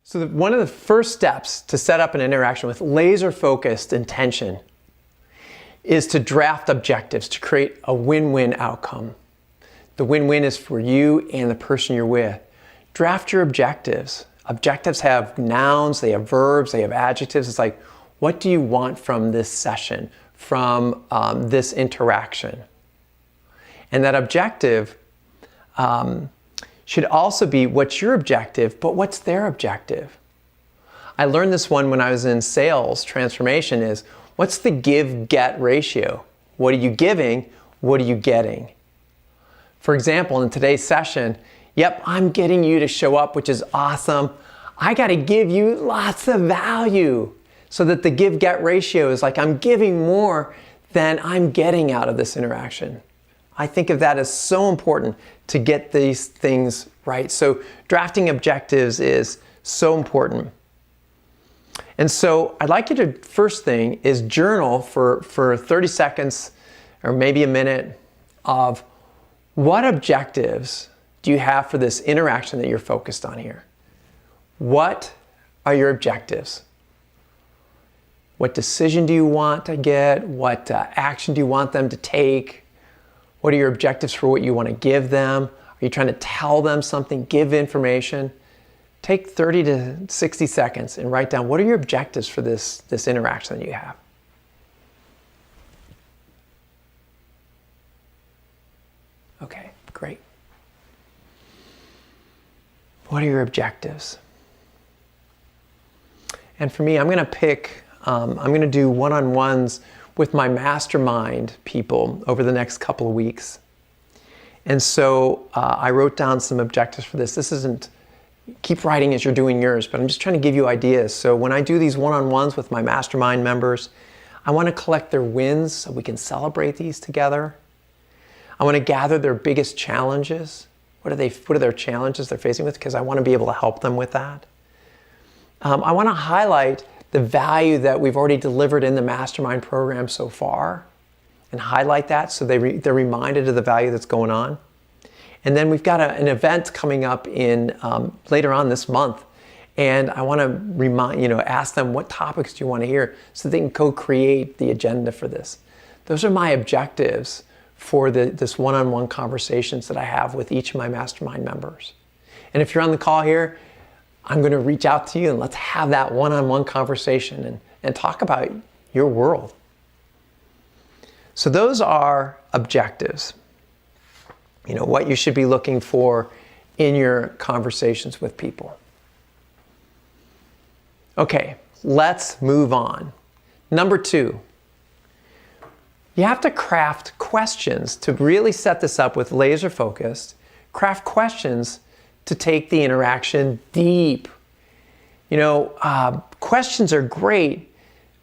So one of the first steps to set up an interaction with laser-focused intention is to draft objectives to create a win-win outcome. The win-win is for you and the person you're with. Draft your objectives. Objectives have nouns, they have verbs, they have adjectives. It's like, what do you want from this session, from this interaction? And that objective should also be what's your objective, but what's their objective? I learned this one when I was in sales transformation is, what's the give-get ratio? What are you giving? What are you getting? For example, in today's session, yep, I'm getting you to show up, which is awesome. I got to give you lots of value so that the give-get ratio is like I'm giving more than I'm getting out of this interaction. I think of that as so important to get these things right. So drafting objectives is so important. And so I'd like you to, first thing is journal for 30 seconds or maybe a minute of what objectives do you have for this interaction that you're focused on here? What are your objectives? What decision do you want to get? What action do you want them to take? What are your objectives for what you want to give them? Are you trying to tell them something, give information? Take 30 to 60 seconds and write down what are your objectives for this interaction that you have. Okay, great. What are your objectives? And for me, I'm going to do one-on-ones with my mastermind people over the next couple of weeks. And so I wrote down some objectives for this. This isn't, keep writing as you're doing yours, but I'm just trying to give you ideas. So when I do these one-on-ones with my mastermind members, I want to collect their wins so we can celebrate these together. I want to gather their biggest challenges. What are their challenges they're facing with? Because I want to be able to help them with that. I want to highlight the value that we've already delivered in the mastermind program so far and highlight that so they're reminded of the value that's going on. And then we've got an event coming up in later on this month, and I want to ask them what topics do you want to hear so they can co-create the agenda for this. Those are my objectives for this one-on-one conversations that I have with each of my mastermind members. And if you're on the call here, I'm going to reach out to you and let's have that one-on-one conversation and talk about your world. So those are objectives. You know, what you should be looking for in your conversations with people. Okay, let's move on. Number 2, you have to craft questions to really set this up with laser focused. Craft questions to take the interaction deep. You know, questions are great,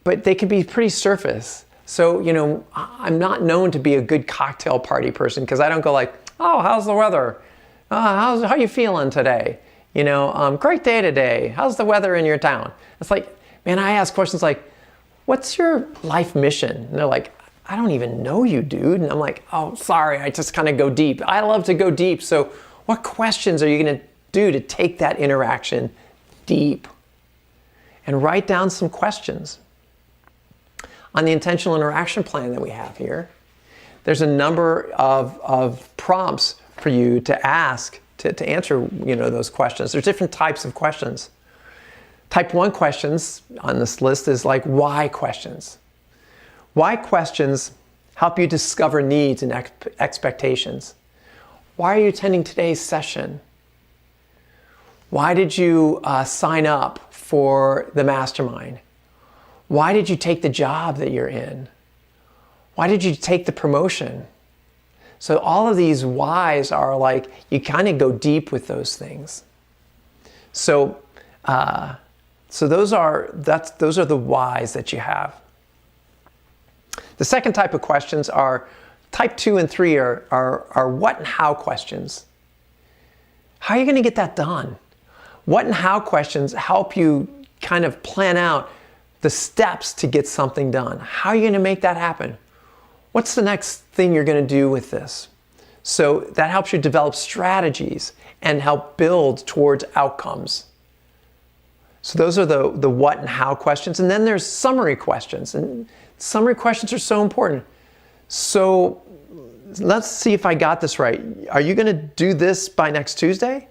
but they can be pretty surface. So, you know, I'm not known to be a good cocktail party person because I don't go like, oh, how's the weather? How are you feeling today? You know, great day today. How's the weather in your town? It's like, man, I ask questions like, what's your life mission? And they're like, I don't even know you, dude. And I'm like, oh, sorry, I just kind of go deep. I love to go deep. So what questions are you going to do to take that interaction deep? And write down some questions. On the intentional interaction plan that we have here, there's a number of prompts for you to ask to answer, you know, those questions. There's different types of questions. Type 1 questions on this list is like why questions. Why questions help you discover needs and expectations. Why are you attending today's session? Why did you sign up for the mastermind? Why did you take the job that you're in? Why did you take the promotion? So all of these whys are like, you kind of go deep with those things. So those are the whys that you have. The second type of questions are type 2 and 3 are what and how questions. How are you going to get that done? What and how questions help you kind of plan out the steps to get something done. How are you going to make that happen? What's the next thing you're going to do with this? So that helps you develop strategies and help build towards outcomes. So those are the what and how questions. And then there's summary questions. And summary questions are so important. So let's see if I got this right. Are you going to do this by next Tuesday?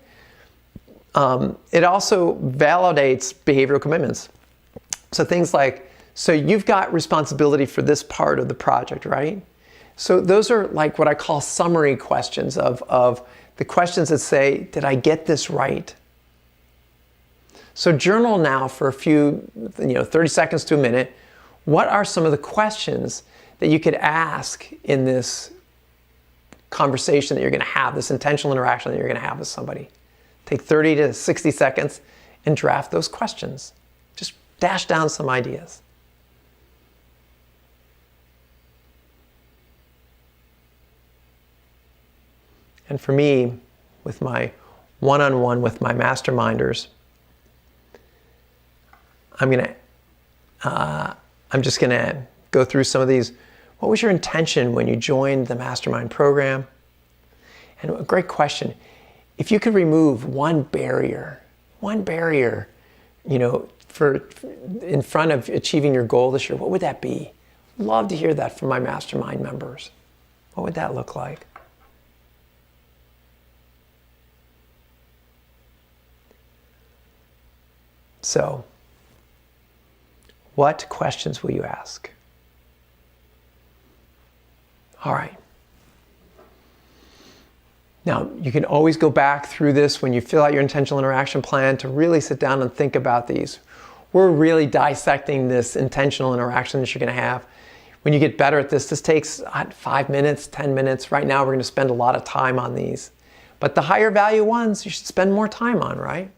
It also validates behavioral commitments. So things like, so you've got responsibility for this part of the project, right? So those are like what I call summary questions of the questions that say, did I get this right? So journal now for a few, 30 seconds to a minute. What are some of the questions that you could ask in this conversation that you're going to have, this intentional interaction that you're going to have with somebody? Take 30 to 60 seconds and draft those questions. Just dash down some ideas. And for me, with my one-on-one with my masterminders, I'm just gonna go through some of these. What was your intention when you joined the mastermind program? And a great question. If you could remove one barrier, for in front of achieving your goal this year, what would that be? Love to hear that from my mastermind members. What would that look like? So, what questions will you ask? All right. Now, you can always go back through this when you fill out your intentional interaction plan to really sit down and think about these. We're really dissecting this intentional interaction that you're going to have. When you get better at this takes 5 minutes, 10 minutes. Right now, we're going to spend a lot of time on these. But the higher value ones, you should spend more time on, right?